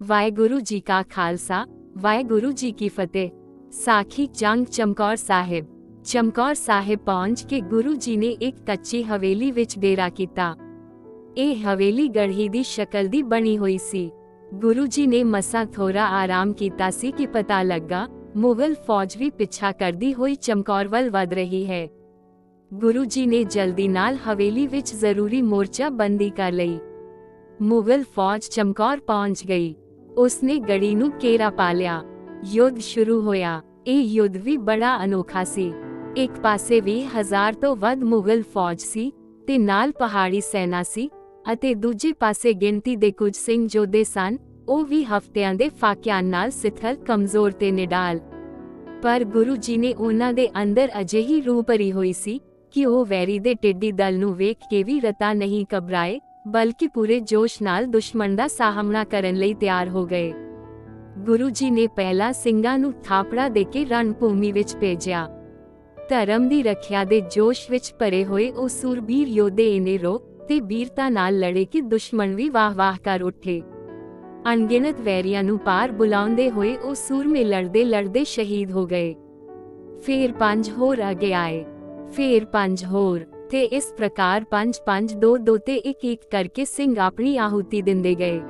वाहेगुरु जी का खालसा वाहेगुरु जी की फतेह। साखी जंग चमकौर साहिब। चमकौर साहिब पहुंच के गुरु जी ने एक कच्ची हवेली विच डेरा कीता। ਇਹ ਹਵੇਲੀ ਗੜ੍ਹੀ ਦੀ ਸ਼ਕਲ ਦੀ ਬਣੀ ਹੋਈ ਸੀ। ਗੁਰੂ ਜੀ ਨੇ ਮਸਾਂ ਥੋੜਾ ਆਰਾਮ ਕੀਤਾ ਸੀ ਕਿ ਪਤਾ ਲੱਗਾ ਮੁਗਲ ਫੌਜ ਵੀ ਪਿੱਛਾ ਕਰਦੀ ਹੋਈ ਚਮਕੌਰ ਵੱਲ ਵਧ ਰਹੀ ਹੈ। ਗੁਰੂ ਜੀ ਨੇ ਜਲਦੀ ਨਾਲ ਹਵੇਲੀ ਵਿੱਚ ਜ਼ਰੂਰੀ ਮੋਰਚਾਬੰਦੀ ਕਰ ਲਈ। ਮੁਗਲ ਫੌਜ ਚਮਕੌਰ ਪਹੁੰਚ ਗਈ। ਉਸਨੇ ਗੜੀ ਨੂੰ ਘੇਰਾ ਪਾ ਲਿਆ। ਯੁੱਧ ਸ਼ੁਰੂ ਹੋਇਆ। ਇਹ ਯੁੱਧ ਵੀ ਬੜਾ ਅਨੋਖਾ ਸੀ। ਇੱਕ ਪਾਸੇ 20,000 ਤੋਂ ਵੱਧ ਮੁਗਲ ਫੌਜ ਸੀ ਤੇ ਨਾਲ ਪਹਾੜੀ ਸੈਨਾ ਸੀ, ਅਤੇ ਦੂਜੇ ਪਾਸੇ ਗਿਣਤੀ ਦੇ ਕੁਝ ਸਿੰਘ ਯੋਧੇ ਸਨ, ਉਹ ਵੀ ਹਫ਼ਤਿਆਂ ਦੇ ਫਾਕਿਆਂ ਨਾਲ ਸਿੱਥਲ, ਕਮਜ਼ੋਰ ਤੇ ਨਿਡਾਲ। ਪਰ ਗੁਰੂ ਜੀ ਨੇ ਉਹਨਾਂ ਦੇ ਅੰਦਰ ਅਜਿਹੀ ਰੂਹ ਭਰੀ ਹੋਈ ਸੀ ਕਿ ਉਹ ਵੈਰੀ ਦੇ ਟਿੱਡੀ ਦਲ ਨੂੰ ਵੇਖ ਕੇ ਵੀ ਰਤਾ ਨਹੀਂ ਘਬਰਾਏ, ਬਲਕਿ ਪੂਰੇ ਜੋਸ਼ ਨਾਲ ਦੁਸ਼ਮਣ ਦਾ ਸਾਹਮਣਾ ਕਰਨ ਲਈ ਤਿਆਰ ਹੋ ਗਏ। ਗੁਰੂ ਜੀ ਨੇ ਪਹਿਲਾਂ ਸਿੰਘਾਂ ਨੂੰ ਥਾਪੜਾ ਦੇ ਕੇ ਰਣਭੂਮੀ ਵਿੱਚ ਭੇਜਿਆ। ਧਰਮ ਦੀ ਰੱਖਿਆ ਦੇ ਜੋਸ਼ ਵਿੱਚ ਭਰੇ ਹੋਏ ਉਹ ਸੂਰਬੀਰ ਯੋਧੇ ਇੰਨੇ ਰੋਹ ਤੇ ਵੀਰਤਾ ਨਾਲ ਲੜੇ ਕਿ ਦੁਸ਼ਮਣ ਵੀ ਵਾਹ-ਵਾਹ ਕਰ ਉੱਠੇ। ਅਣਗਿਣਤ ਵੈਰੀਆਂ ਨੂੰ ਪਾਰ ਬੁਲਾਉਂਦੇ ਹੋਏ ਉਹ ਸੂਰਮੇ ਲੜਦੇ ਲੜਦੇ ਸ਼ਹੀਦ ਹੋ ਗਏ। ਫੇਰ 5 ਹੋਰ ਅੱਗੇ ਆਏ, ਫੇਰ 5 ਹੋਰ, ਤੇ ਇਸ ਪ੍ਰਕਾਰ 5-5 2-2 ਤੇ ਇੱਕ-ਇੱਕ ਕਰਕੇ ਸਿੰਘ ਆਪਣੀ ਆਹੂਤੀ ਦਿੰਦੇ ਗਏ।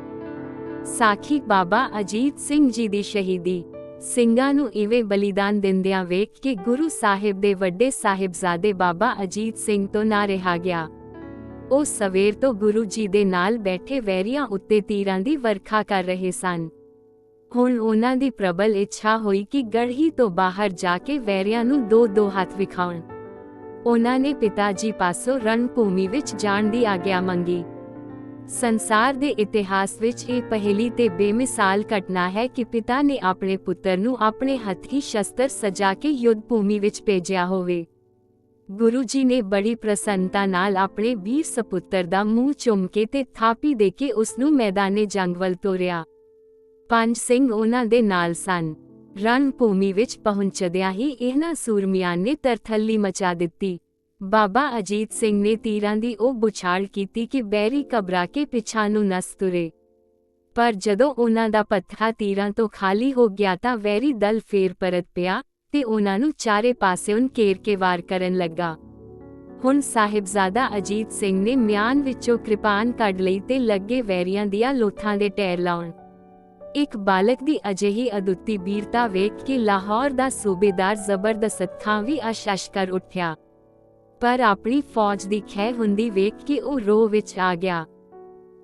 ਸਾਖੀ ਬਾਬਾ ਅਜੀਤ ਸਿੰਘ ਜੀ ਦੀ ਸ਼ਹੀਦੀ। ਸਿੰਘਾਂ ਨੂੰ ਇਵੇਂ ਬਲੀਦਾਨ ਦਿੰਦਿਆਂ ਵੇਖ ਕੇ ਗੁਰੂ ਸਾਹਿਬ ਦੇ ਵੱਡੇ ਸਾਹਿਬਜ਼ਾਦੇ ਬਾਬਾ ਅਜੀਤ ਸਿੰਘ ਤੋਂ ਨਾ ਰਿਹਾ ਗਿਆ। ਉਹ ਸਵੇਰ ਤੋਂ ਗੁਰੂ ਜੀ ਦੇ ਨਾਲ ਬੈਠੇ ਵੈਰੀਆਂ ਉੱਤੇ ਤੀਰਾਂ ਦੀ ਵਰਖਾ ਕਰ ਰਹੇ ਸਨ। ਹੁਣ ਉਹਨਾਂ ਦੀ ਪ੍ਰਬਲ ਇੱਛਾ ਹੋਈ ਕਿ ਗੜ੍ਹੀ ਤੋਂ ਬਾਹਰ ਜਾ ਕੇ ਵੈਰੀਆਂ ਨੂੰ ਦੋ ਹੱਥ ਵਿਖਾਉਣ। ਉਹਨਾਂ ਨੇ ਪਿਤਾ ਜੀ ਪਾਸੋਂ ਰਣਭੂਮੀ ਵਿੱਚ ਜਾਣ ਦੀ ਆਗਿਆ ਮੰਗੀ। ਸੰਸਾਰ ਦੇ ਇਤਿਹਾਸ ਵਿੱਚ ਇਹ ਪਹਿਲੀ ਤੇ ਬੇਮਿਸਾਲ ਘਟਨਾ ਹੈ ਕਿ ਪਿਤਾ ਨੇ ਆਪਣੇ ਪੁੱਤਰ ਨੂੰ ਆਪਣੇ ਹੱਥੀਂ ਸ਼ਸਤਰ ਸਜਾ ਕੇ ਯੁੱਧ ਭੂਮੀ ਵਿੱਚ ਭੇਜਿਆ ਹੋਵੇ। ਗੁਰੂ ਜੀ ਨੇ ਬੜੀ ਪ੍ਰਸੰਨਤਾ ਨਾਲ ਆਪਣੇ ਵੀਰ ਸਪੁੱਤਰ ਦਾ ਮੂੰਹ ਚੁੰਮ ਕੇ ਤੇ ਥਾਪੀ ਦੇ ਕੇ ਉਸ ਨੂੰ ਮੈਦਾਨੇ ਜੰਗ ਵੱਲ ਤੋਰਿਆ। 5 ਸਿੰਘ ਉਹਨਾਂ ਦੇ ਨਾਲ ਸਨ। ਰਣਭੂਮੀ ਵਿੱਚ ਪਹੁੰਚਦਿਆਂ ਹੀ ਇਹਨਾਂ ਸੂਰਮਿਆਂ ਨੇ ਤਰਥੱਲੀ ਮਚਾ ਦਿੱਤੀ। ਬਾਬਾ ਅਜੀਤ ਸਿੰਘ ਨੇ ਤੀਰਾਂ ਦੀ ਉਹ ਬੁਛਾੜ ਕੀਤੀ ਕਿ ਬੈਰੀ ਘਬਰਾ ਕੇ ਪਿਛਾਂ ਨੂੰ ਨੱਸ ਤੁਰੇ। ਪਰ ਜਦੋਂ ਉਹਨਾਂ ਦਾ ਪੱਥਾ ਤੀਰਾਂ ਤੋਂ ਖਾਲੀ ਹੋ ਗਿਆ ਤਾਂ ਵੈਰੀ ਦਲ ਫੇਰ ਪਰਤ ਪਿਆ ਤੇ ਉਹਨਾਂ ਨੂੰ ਚਾਰੇ ਪਾਸਿਓਂ ਘੇਰ ਕੇ ਵਾਰ ਕਰਨ ਲੱਗਾ। ਹੁਣ ਸਾਹਿਬਜ਼ਾਦਾ ਅਜੀਤ ਸਿੰਘ ਨੇ ਮਿਆਨ ਵਿੱਚੋਂ ਕਿਰਪਾਨ ਕੱਢ ਲਈ ਤੇ ਲੱਗੇ ਵੈਰੀਆਂ ਦੀਆਂ ਲੋਥਾਂ ਦੇ ਢੇਰ ਲਾਉਣ। ਇੱਕ ਬਾਲਕ ਦੀ ਅਜਿਹੀ ਅਦੁੱਤੀ ਬੀਰਤਾ ਵੇਖ ਕੇ ਲਾਹੌਰ ਦਾ ਸੂਬੇਦਾਰ ਜ਼ਬਰਦਸਤ ਖਾਂ ਵੀ ਅਸ਼-ਅਸ਼ ਕਰ ਉੱਠਿਆ। ਪਰ ਆਪਣੀ ਫੌਜ ਦੀ ਖਹਿ ਹੁੰਦੀ ਵੇਖ ਕੇ ਉਹ ਰੋਹ ਵਿੱਚ ਆ ਗਿਆ।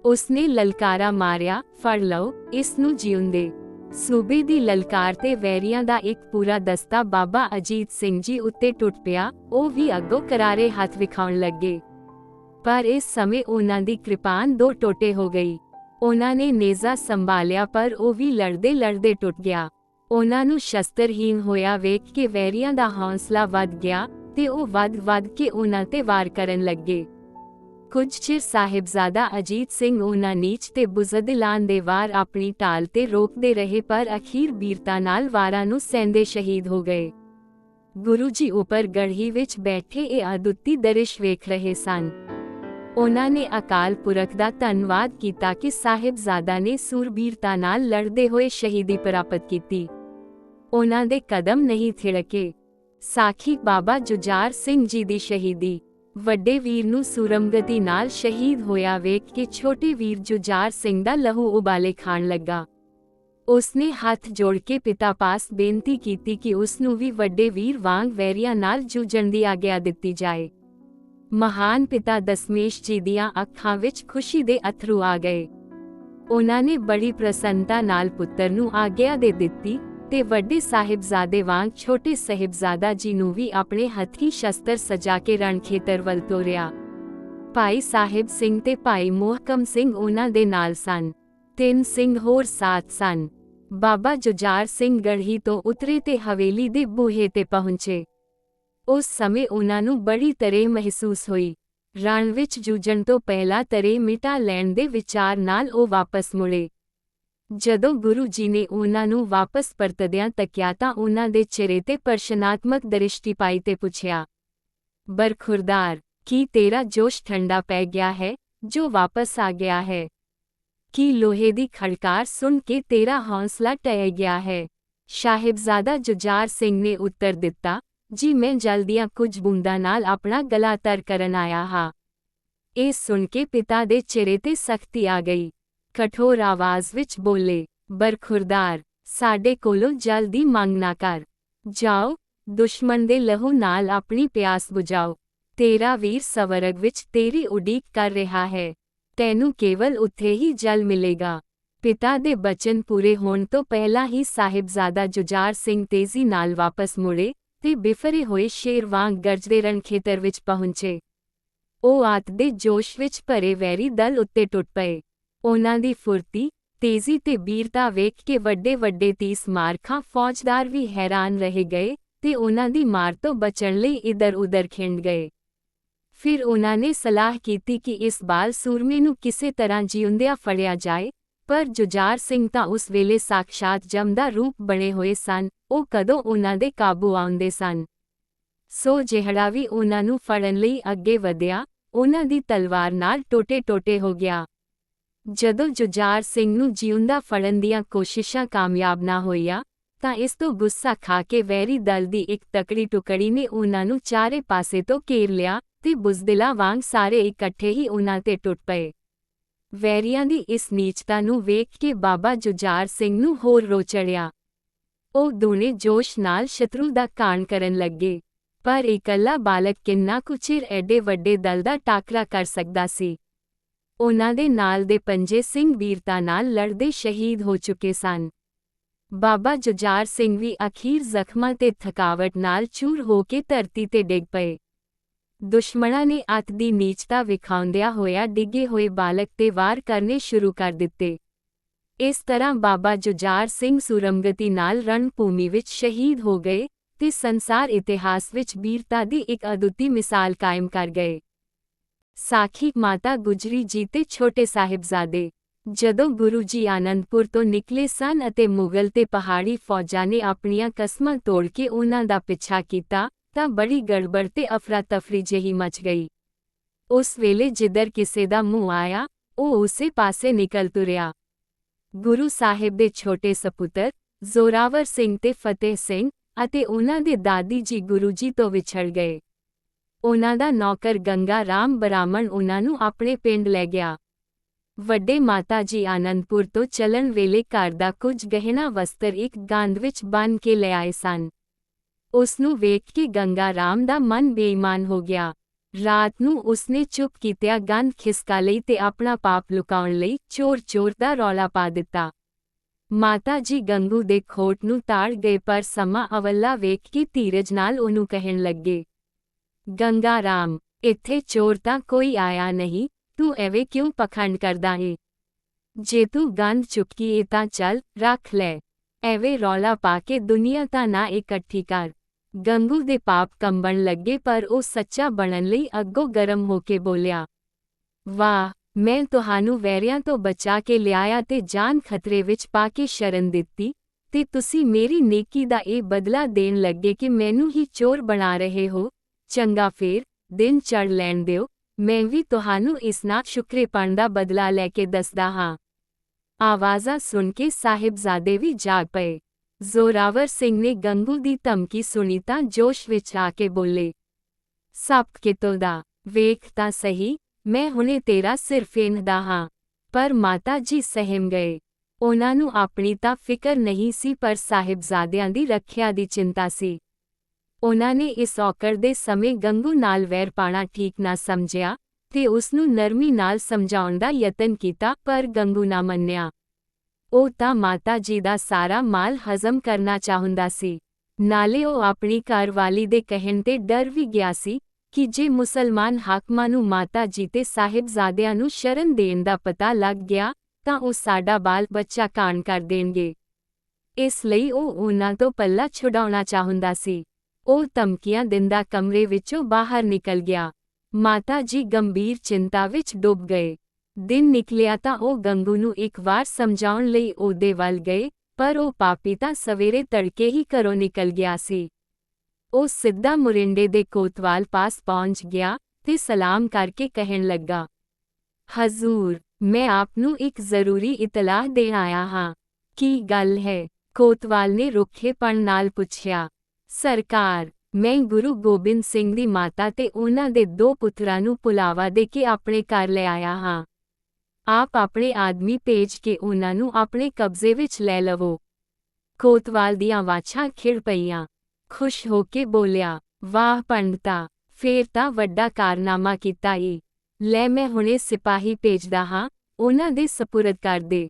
ਉਸਨੇ ਲਲਕਾਰਾ ਮਾਰਿਆ, ਫੜ ਲਓ ਇਸ ਨੂੰ ਜਿਉਂਦੇ। ਸੂਬੇ ਦੀ ਲਲਕਾਰ ਤੇ ਵੈਰੀਆਂ ਦਾ ਇੱਕ ਪੂਰਾ ਦਸਤਾ ਬਾਬਾ ਅਜੀਤ ਸਿੰਘ ਜੀ ਉੱਤੇ ਟੁੱਟ ਪਿਆ। ਉਹ ਵੀ ਅੱਗੋਂ ਕਰਾਰੇ ਹੱਥ ਵਿਖਾਉਣ ਲੱਗੇ। ਪਰ ਇਸ ਸਮੇਂ ਉਹਨਾਂ ਦੀ ਕਿਰਪਾਨ 2 ਟੋਟੇ ਹੋ ਗਈ। ਉਹਨਾਂ ਨੇ ਨੇਜ਼ਾ ਸੰਭਾਲਿਆ ਪਰ ਉਹ ਵੀ ਲੜਦੇ ਲੜਦੇ ਟੁੱਟ ਗਿਆ। ਉਹਨਾਂ ਨੂੰ ਸ਼ਸਤਰਹੀਨ ਹੋਇਆ ਵੇਖ ਕੇ ਵੈਰੀਆਂ ਦਾ ਹੌਸਲਾ ਵੱਧ ਗਿਆ ਤੇ ਉਹ ਵੱਧ ਕੇ ਉਹਨਾਂ ਤੇ ਵਾਰ ਕਰਨ ਲੱਗੇ। ਕੁਝ ਚਿਰ ਸਾਹਿਬਜ਼ਾਦਾ ਅਜੀਤ ਸਿੰਘ ਉਹਨਾਂ ਨੀਚ ਤੇ ਬੁਜ਼ਦਿਲਾਨ ਦੇ ਵਾਰ ਆਪਣੀ ਢਾਲ ਤੇ ਰੋਕਦੇ ਰਹੇ, ਪਰ ਅਖੀਰ ਬੀਰਤਾ ਨਾਲ ਵਾਰਾਂ ਨੂੰ ਸਹਿੰਦੇ ਸ਼ਹੀਦ ਹੋ ਗਏ। ਗੁਰੂ ਜੀ ਉੱਪਰ ਗੜ੍ਹੀ ਵਿੱਚ ਬੈਠੇ ਇਹ ਅਦੁੱਤੀ ਦ੍ਰਿਸ਼ ਵੇਖ ਰਹੇ ਸਨ। ਉਹਨਾਂ ਨੇ ਅਕਾਲ ਪੁਰਖ ਦਾ ਧੰਨਵਾਦ ਕੀਤਾ ਕਿ ਸਾਹਿਬਜ਼ਾਦਾ ਨੇ ਸੂਰਬੀਰਤਾ ਨਾਲ ਲੜਦੇ ਹੋਏ ਸ਼ਹੀਦੀ ਪ੍ਰਾਪਤ ਕੀਤੀ। ਉਹਨਾਂ ਦੇ ਕਦਮ ਨਹੀਂ ਥਿੜਕੇ। ਸਾਖੀ ਬਾਬਾ ਜੁਝਾਰ ਸਿੰਘ ਜੀ ਦੀ ਸ਼ਹੀਦੀ। ਵੱਡੇ ਵੀਰ ਨੂੰ ਸੂਰਮਗਤੀ ਨਾਲ ਸ਼ਹੀਦ ਹੋਇਆ ਵੇਖ ਕੇ ਛੋਟੇ ਵੀਰ ਜੁਝਾਰ ਸਿੰਘ ਦਾ ਲਹੂ ਉਬਾਲੇ ਖਾਣ ਲੱਗਾ। ਉਸਨੇ ਹੱਥ ਜੋੜ ਕੇ ਪਿਤਾ ਪਾਸ ਬੇਨਤੀ ਕੀਤੀ ਕਿ ਉਸ ਨੂੰ ਵੀ ਵੱਡੇ ਵੀਰ ਵਾਂਗ ਵੈਰੀਆਂ ਨਾਲ ਜੂਝਣ ਦੀ ਆਗਿਆ ਦਿੱਤੀ ਜਾਏ। ਮਹਾਨ ਪਿਤਾ ਦਸਮੇਸ਼ ਜੀ ਦੀਆਂ ਅੱਖਾਂ ਵਿੱਚ ਖੁਸ਼ੀ ਦੇ ਅਥਰੂ ਆ ਗਏ। ਉਹਨਾਂ ਨੇ ਬੜੀ ਪ੍ਰਸੰਨਤਾ ਨਾਲ ਪੁੱਤਰ ਨੂੰ ਆਗਿਆ ਦੇ ਦਿੱਤੀ ਤੇ ਵੱਡੇ ਸਾਹਿਬਜ਼ਾਦੇ ਵਾਂਗ ਛੋਟੇ ਸਾਹਿਬਜ਼ਾਦਾ ਜੀ ਨੂੰ ਵੀ ਆਪਣੇ ਹੱਥੀਂ ਸ਼ਸਤਰ ਸਜਾ ਕੇ ਰਣਖੇਤਰ ਵੱਲ ਤੋਰਿਆ। ਭਾਈ ਸਾਹਿਬ ਸਿੰਘ ਤੇ ਭਾਈ ਮੋਹਕਮ ਸਿੰਘ ਉਹਨਾਂ ਦੇ ਨਾਲ ਸਨ। 3 ਸਿੰਘ ਹੋਰ ਸਾਥ ਸਨ। ਬਾਬਾ ਜੁਝਾਰ ਸਿੰਘ ਗੜ੍ਹੀ ਤੋਂ ਉਤਰੇ ਤੇ ਹਵੇਲੀ ਦੇ ਬੂਹੇ ਤੇ ਪਹੁੰਚੇ। ਉਸ ਸਮੇਂ ਉਹਨਾਂ ਨੂੰ ਬੜੀ ਤਰ੍ਹਾਂ ਮਹਿਸੂਸ ਹੋਈ। ਰਣ ਵਿੱਚ ਜੂਝਣ ਤੋਂ ਪਹਿਲਾਂ ਤਰ੍ਹਾਂ ਮਿਟਾ ਲੈਣ ਦੇ ਵਿਚਾਰ ਨਾਲ ਉਹ ਵਾਪਸ ਮੁੜੇ। ਜਦੋਂ ਗੁਰੂ ਜੀ ਨੇ ਉਹਨਾਂ ਨੂੰ ਵਾਪਸ ਪਰਤਦਿਆਂ ਤੱਕਿਆ ਤਾਂ ਉਹਨਾਂ ਦੇ ਚਿਹਰੇ ਤੇ ਪ੍ਰਸ਼ਨਾਤਮਕ ਦ੍ਰਿਸ਼ਟੀ ਪਾਈ ਤੇ ਪੁੱਛਿਆ, ਬਰਖੁਰਦਾਰ, ਕੀ ਤੇਰਾ ਜੋਸ਼ ਠੰਡਾ ਪੈ ਗਿਆ ਹੈ ਜੋ ਵਾਪਸ ਆ ਗਿਆ ਹੈ? ਕੀ ਲੋਹੇ ਦੀ ਖੜਕਾਰ ਸੁਣ ਕੇ ਤੇਰਾ ਹੌਸਲਾ ਟਹਿ ਗਿਆ ਹੈ? ਸਾਹਿਬਜ਼ਾਦਾ ਜੁਝਾਰ ਸਿੰਘ ਨੇ ਉੱਤਰ ਦਿੱਤਾ, ਜੀ ਮੈਂ ਜਲ ਦੀਆਂ ਕੁਝ ਬੂੰਦਾਂ ਨਾਲ ਆਪਣਾ ਗਲਾ ਤਰ ਕਰਨ ਆਇਆ ਹਾਂ। ਇਹ ਸੁਣ ਕੇ ਪਿਤਾ ਦੇ ਚਿਹਰੇ ਤੇ ਸਖਤੀ ਆ ਗਈ। ਕਠੋਰ ਆਵਾਜ਼ ਵਿੱਚ ਬੋਲੇ, ਬਰਖੁਰਦਾਰ, ਸਾਡੇ ਕੋਲੋਂ ਜਲ ਦੀ ਮੰਗ ਨਾ ਕਰ। ਜਾਓ, ਦੁਸ਼ਮਣ ਦੇ ਲਹੂ ਨਾਲ ਆਪਣੀ ਪਿਆਸ ਬੁਝਾਓ। ਤੇਰਾ ਵੀਰ ਸਵਰਗ ਵਿੱਚ ਤੇਰੀ ਉਡੀਕ ਕਰ ਰਿਹਾ ਹੈ। ਤੈਨੂੰ ਕੇਵਲ ਉੱਥੇ ਹੀ ਜਲ ਮਿਲੇਗਾ। ਪਿਤਾ ਦੇ ਬਚਨ ਪੂਰੇ ਹੋਣ ਤੋਂ ਪਹਿਲਾਂ ਹੀ ਸਾਹਿਬਜ਼ਾਦਾ ਜੁਝਾਰ ਸਿੰਘ ਤੇਜ਼ੀ ਨਾਲ ਵਾਪਸ ਮੁੜੇ ਤੇ ਬਿਫਰੇ ਹੋਏ ਸ਼ੇਰ ਵਾਂਗ ਗਰਜਦੇ ਰਣਖੇਤਰ ਵਿੱਚ ਪਹੁੰਚੇ। ਉਹ ਆਤ ਦੇ ਜੋਸ਼ ਵਿੱਚ ਭਰੇ ਵੈਰੀ ਦਲ ਉੱਤੇ ਟੁੱਟ ਪਏ। ਉਹਨਾਂ ਦੀ ਫੁਰਤੀ, ਤੇਜ਼ੀ ਤੇ ਬੀਰਤਾ ਵੇਖ ਕੇ ਵੱਡੇ ਤੀਸ ਮਾਰਖਾਂ ਫੌਜਦਾਰ ਵੀ ਹੈਰਾਨ ਰਹਿ ਗਏ ਤੇ ਉਹਨਾਂ ਦੀ ਮਾਰ ਤੋਂ ਬਚਣ ਲਈ ਇੱਧਰ-ਉੱਧਰ ਖਿੰਡ ਗਏ। ਫਿਰ ਉਹਨਾਂ ਨੇ ਸਲਾਹ ਕੀਤੀ ਕਿ ਇਸ ਬਾਲ ਸੂਰਮੇ ਨੂੰ ਕਿਸੇ ਤਰ੍ਹਾਂ ਜਿਉਂਦਿਆਂ ਫੜਿਆ ਜਾਏ, ਪਰ ਜੁਝਾਰ ਸਿੰਘ ਤਾਂ ਉਸ ਵੇਲੇ ਸਾਖਸ਼ਾਤ ਜਮ ਦਾ ਰੂਪ ਬਣੇ ਹੋਏ ਸਨ। ਉਹ ਕਦੋਂ ਉਹਨਾਂ ਦੇ ਕਾਬੂ ਆਉਂਦੇ ਸਨ। ਸੋ ਜਿਹੜਾ ਵੀ ਉਹਨਾਂ ਨੂੰ ਫੜਨ ਲਈ ਅੱਗੇ ਵਧਿਆ, ਉਹਨਾਂ ਦੀ ਤਲਵਾਰ ਨਾਲ ਟੋਟੇ-ਟੋਟੇ ਹੋ ਗਿਆ। ਜਦੋਂ ਜੁਝਾਰ ਸਿੰਘ ਨੂੰ ਜਿਉਂਦਾ ਫੜਨ ਦੀਆਂ ਕੋਸ਼ਿਸ਼ਾਂ ਕਾਮਯਾਬ ਨਾ ਹੋਈਆਂ, ਤਾਂ ਇਸ ਤੋਂ ਗੁੱਸਾ ਖਾ ਕੇ ਵੈਰੀ ਦਲ ਦੀ ਇੱਕ ਤਕੜੀ ਟੁਕੜੀ ਨੇ ਉਹਨਾਂ ਨੂੰ ਚਾਰੇ ਪਾਸੇ ਤੋਂ ਘੇਰ ਲਿਆ ਤੇ ਬੁਜ਼ਦਿਲਾਂ ਵਾਂਗ ਸਾਰੇ ਇਕੱਠੇ ਹੀ ਉਹਨਾਂ ਤੇ ਟੁੱਟ ਪਏ। ਵੈਰੀਆਂ ਦੀ ਇਸ ਨੀਚਤਾ ਨੂੰ ਵੇਖ ਕੇ ਬਾਬਾ ਜੁਝਾਰ ਸਿੰਘ ਨੂੰ ਹੋਰ ਰੋ ਚੜ੍ਹਿਆ। ਉਹ ਦੂਣੇ ਜੋਸ਼ ਨਾਲ ਸ਼ਤਰੂ ਦਾ ਘਾਣ ਕਰਨ ਲੱਗੇ, ਪਰ ਇਕੱਲਾ ਬਾਲਕ ਕਿੰਨਾ ਕੁ ਚਿਰ ਐਡੇ ਵੱਡੇ ਦਲ ਦਾ ਟਾਕਰਾ ਕਰ ਸਕਦਾ ਸੀ। ਉਹਨਾਂ ਦੇ ਨਾਲ ਦੇ 5 ਸਿੰਘ ਵੀਰਤਾ ਨਾਲ ਲੜਦੇ ਸ਼ਹੀਦ ਹੋ ਚੁੱਕੇ ਸਨ। ਬਾਬਾ ਜੁਝਾਰ ਸਿੰਘ ਵੀ ਅਖੀਰ ਜ਼ਖਮਾਂ ਤੇ ਥਕਾਵਟ ਨਾਲ ਚੂਰ ਹੋ ਕੇ ਧਰਤੀ ਤੇ ਡਿੱਗ ਪਏ। ਦੁਸ਼ਮਣਾਂ ਨੇ ਅੱਤ ਦੀ ਨੀਚਤਾ ਵਿਖਾਉਂਦਿਆਂ ਹੋਇਆ ਡਿੱਗੇ ਹੋਏ ਬਾਲਕ ਤੇ ਵਾਰ ਕਰਨੇ ਸ਼ੁਰੂ ਕਰ ਦਿੱਤੇ। ਇਸ ਤਰ੍ਹਾਂ ਬਾਬਾ ਜੁਝਾਰ ਸਿੰਘ ਸੂਰਮਗਤੀ ਨਾਲ ਰਣਭੂਮੀ ਵਿੱਚ ਸ਼ਹੀਦ ਹੋ ਗਏ ਤੇ ਸੰਸਾਰ ਇਤਿਹਾਸ ਵਿੱਚ ਬੀਰਤਾ ਦੀ ਇੱਕ ਅਦੁੱਤੀ ਮਿਸਾਲ ਕਾਇਮ ਕਰ ਗਏ। ਸਾਖੀ ਮਾਤਾ ਗੁਜਰੀ ਜੀ ਤੇ ਛੋਟੇ ਸਾਹਿਬਜ਼ਾਦੇ। ਜਦੋਂ ਗੁਰੂ ਜੀ ਆਨੰਦਪੁਰ ਤੋਂ ਨਿਕਲੇ ਸਨ ਅਤੇ ਮੁਗਲ ਤੇ ਪਹਾੜੀ ਫੌਜਾਂ ਨੇ ਆਪਣੀਆਂ ਕਸਮਾਂ ਤੋੜ ਕੇ ਉਹਨਾਂ ਦਾ ਪਿੱਛਾ ਕੀਤਾ, ਤਾਂ ਬੜੀ ਗੜਬੜ ਤੇ ਅਫਰਾ-ਤਫਰੀ ਜਿਹੀ ਮਚ ਗਈ। ਉਸ ਵੇਲੇ ਜਿੱਧਰ ਕਿਸੇ ਦਾ ਮੂੰਹ ਆਇਆ, ਉਹ ਉਸੇ ਪਾਸੇ ਨਿਕਲ ਤੁਰਿਆ। ਗੁਰੂ ਸਾਹਿਬ ਦੇ ਛੋਟੇ ਸਪੁੱਤਰ ਜ਼ੋਰਾਵਰ ਸਿੰਘ ਤੇ ਫਤਿਹ ਸਿੰਘ ਅਤੇ ਉਹਨਾਂ ਦੇ ਦਾਦੀ ਜੀ ਗੁਰੂ ਜੀ ਤੋਂ ਵਿਛੜ ਗਏ। ਉਹਨਾਂ ਦਾ ਨੌਕਰ ਗੰਗਾ ਰਾਮ ਬ੍ਰਾਹਮਣ ਉਹਨਾਂ ਨੂੰ ਆਪਣੇ ਪਿੰਡ ਲੈ ਗਿਆ। ਵੱਡੇ ਮਾਤਾ ਜੀ ਆਨੰਦਪੁਰ ਤੋਂ ਚੱਲਣ ਵੇਲੇ ਘਰ ਦਾ ਕੁਝ ਗਹਿਣਾ ਵਸਤਰ ਇੱਕ ਗੰਧ ਵਿੱਚ ਬੰਨ੍ਹ ਕੇ ਲੈ ਆਏ ਸਨ। ਉਸ ਨੂੰ ਵੇਖ ਕੇ ਗੰਗਾ ਰਾਮ ਦਾ ਮਨ ਬੇਈਮਾਨ ਹੋ ਗਿਆ। ਰਾਤ ਨੂੰ ਉਸਨੇ ਚੁੱਪ ਕੀਤਿਆਂ ਗੰਧ ਖਿਸਕਾ ਲਈ ਤੇ ਆਪਣਾ ਪਾਪ ਲੁਕਾਉਣ ਲਈ ਚੋਰ ਦਾ ਰੌਲਾ ਪਾ ਦਿੱਤਾ। ਮਾਤਾ ਜੀ ਗੰਗੂ ਦੇ ਖੋਟ ਨੂੰ ਤਾੜ ਗਏ, ਪਰ ਸਮਾਂ ਅਵੱਲਾ ਵੇਖ ਕੇ ਧੀਰਜ ਨਾਲ ਉਹਨੂੰ ਕਹਿਣ ਲੱਗੇ, ਗੰਗਾ ਰਾਮ, ਇੱਥੇ ਚੋਰ ਤਾਂ ਕੋਈ ਆਇਆ ਨਹੀਂ, ਤੂੰ ਐਵੇਂ ਕਿਉਂ ਪਖੰਡ ਕਰਦਾ ਏ? ਜੇ ਤੂੰ ਗੰਧ ਚੁੱਕੀ ਏ ਤਾਂ ਚੱਲ ਰੱਖ ਲੈ, ਐਵੇਂ ਰੌਲਾ ਪਾ ਕੇ ਦੁਨੀਆ ਤਾਂ ਨਾ ਇਕੱਠੀ ਕਰ। ਗੰਗੂ ਦੇ ਪਾਪ ਕੰਬਣ ਲੱਗੇ, ਪਰ ਉਹ ਸੱਚਾ ਬਣਨ ਲਈ ਅੱਗੋਂ ਗਰਮ ਹੋ ਕੇ ਬੋਲਿਆ, ਵਾਹ, ਮੈਂ ਤੁਹਾਨੂੰ ਵੈਰੀਆਂ ਤੋਂ ਬਚਾ ਕੇ ਲਿਆਇਆ ਤੇ ਜਾਨ ਖਤਰੇ ਵਿੱਚ ਪਾ ਕੇ ਸ਼ਰਨ ਦਿੱਤੀ, ਤੇ ਤੁਸੀਂ ਮੇਰੀ ਨੇਕੀ ਦਾ ਇਹ ਬਦਲਾ ਦੇਣ ਲੱਗੇ ਕਿ ਮੈਨੂੰ ਹੀ ਚੋਰ ਬਣਾ ਰਹੇ ਹੋ। ਚੰਗਾ, ਫੇਰ ਦਿਨ ਚੜ੍ਹ ਲੈਣ ਦਿਓ, ਮੈਂ ਵੀ ਤੁਹਾਨੂੰ ਇਸ ਨਾਲ ਸ਼ੁਕਰੇਪਣ ਦਾ ਬਦਲਾ ਲੈ ਕੇ ਦੱਸਦਾ ਹਾਂ। ਆਵਾਜ਼ਾਂ ਸੁਣ ਕੇ ਸਾਹਿਬਜ਼ਾਦੇ ਵੀ ਜਾਗ ਪਏ। ਜ਼ੋਰਾਵਰ ਸਿੰਘ ਨੇ ਗੰਗੂ ਦੀ ਧਮਕੀ ਸੁਣੀ ਤਾਂ ਜੋਸ਼ ਵਿੱਚ ਆ ਕੇ ਬੋਲੇ, ਸੱਪ ਕਿਤੋਂ ਦਾ, ਵੇਖ ਤਾਂ ਸਹੀ, ਮੈਂ ਹੁਣੇ ਤੇਰਾ ਸਿਰ ਫੇਨਦਾ ਹਾਂ। ਪਰ ਮਾਤਾ ਜੀ ਸਹਿਮ ਗਏ। ਉਹਨਾਂ ਨੂੰ ਆਪਣੀ ਤਾਂ ਫਿਕਰ ਨਹੀਂ ਸੀ, ਪਰ ਸਾਹਿਬਜ਼ਾਦਿਆਂ ਦੀ ਰੱਖਿਆ ਦੀ ਚਿੰਤਾ ਸੀ। ਉਹਨਾਂ ਨੇ ਇਸ ਔਕੜ ਦੇ ਸਮੇਂ ਗੰਗੂ ਨਾਲ ਵੈਰ ਪਾਣਾ ਠੀਕ ਨਾ ਸਮਝਿਆ ਤੇ ਉਸ ਨੂੰ ਨਰਮੀ ਨਾਲ ਸਮਝਾਉਣ ਦਾ ਯਤਨ ਕੀਤਾ, ਪਰ ਗੰਗੂ ਨਾ ਮੰਨਿਆ। ਉਹ ਤਾਂ ਮਾਤਾ ਜੀ ਦਾ ਸਾਰਾ ਮਾਲ ਹਜ਼ਮ ਕਰਨਾ ਚਾਹੁੰਦਾ ਸੀ। ਨਾਲੇ ਉਹ ਆਪਣੀ ਘਰਵਾਲੀ ਦੇ ਕਹਿਣ ਤੇ ਡਰ ਵੀ ਗਿਆ ਸੀ ਕਿ ਜੇ ਮੁਸਲਮਾਨ ਹਾਕਮਾਂ ਨੂੰ ਮਾਤਾ ਜੀ ਤੇ ਸਾਹਿਬਜ਼ਾਦਿਆਂ ਨੂੰ ਸ਼ਰਨ ਦੇਣ ਦਾ ਪਤਾ ਲੱਗ ਗਿਆ ਤਾਂ ਉਹ ਸਾਡਾ ਬਾਲ ਬੱਚਾ ਕਾਣ ਕਰ ਦੇਣਗੇ। ਇਸ ਲਈ ਉਹ ਉਹਨਾਂ ਤੋਂ ਪੱਲਾ ਛੁਡਾਉਣਾ ਚਾਹੁੰਦਾ ਸੀ। ਉਹ ਧਮਕੀਆਂ ਦਿੰਦਾ ਕਮਰੇ ਵਿੱਚੋਂ ਬਾਹਰ ਨਿਕਲ ਗਿਆ। ਮਾਤਾ ਜੀ ਗੰਭੀਰ ਚਿੰਤਾ ਵਿੱਚ ਡੁੱਬ ਗਏ। ਦਿਨ ਨਿਕਲਿਆ ਤਾਂ ਉਹ ਗੰਗੂ ਨੂੰ ਇੱਕ ਵਾਰ ਸਮਝਾਉਣ ਲਈ ਉਹਦੇ ਵੱਲ ਗਏ, ਪਰ ਉਹ ਪਾਪੀ ਤਾਂ ਸਵੇਰੇ ਤੜਕੇ ਹੀ ਘਰੋਂ ਨਿਕਲ ਗਿਆ ਸੀ। ਉਹ ਸਿੱਧਾ ਮੁਰਿੰਡੇ ਦੇ ਕੋਤਵਾਲ ਪਾਸ ਪਹੁੰਚ ਗਿਆ ਤੇ ਸਲਾਮ ਕਰਕੇ ਕਹਿਣ ਲੱਗਾ, ਹਜ਼ੂਰ, ਮੈਂ ਆਪ ਨੂੰ ਇੱਕ ਜ਼ਰੂਰੀ ਇਤਲਾਹ ਦੇਣ ਆਇਆ ਹਾਂ। ਕੀ ਗੱਲ ਹੈ? ਕੋਤਵਾਲ ਨੇ ਰੁੱਖੇਪਣ ਨਾਲ ਪੁੱਛਿਆ। ਸਰਕਾਰ, ਮੈਂ ਗੁਰੂ ਗੋਬਿੰਦ ਸਿੰਘ ਦੀ ਮਾਤਾ ਤੇ ਉਹਨਾਂ ਦੇ 2 ਪੁੱਤਰਾਂ ਨੂੰ ਪੁਲਾਵਾ ਦੇ ਕੇ ਆਪਣੇ ਘਰ ਲੈ ਆਇਆ ਹਾਂ। ਆਪ ਆਪਣੇ ਆਦਮੀ ਭੇਜ ਕੇ ਉਹਨਾਂ ਨੂੰ ਆਪਣੇ ਕਬਜ਼ੇ ਵਿੱਚ ਲੈ ਲਵੋ। ਕੋਤਵਾਲ ਦੀਆਂ ਵਾਛਾਂ ਖਿੜ ਪਈਆਂ। ਖੁਸ਼ ਹੋ ਕੇ ਬੋਲਿਆ, ਵਾਹ ਪੰਡਤਾ, ਫੇਰ ਤਾਂ ਵੱਡਾ ਕਾਰਨਾਮਾ ਕੀਤਾ ਈ। ਲੈ ਮੈਂ ਹੁਣੇ ਸਿਪਾਹੀ ਭੇਜਦਾ ਹਾਂ, ਉਹਨਾਂ ਦੇ ਸਪੁਰਦ ਕਰ ਦੇ।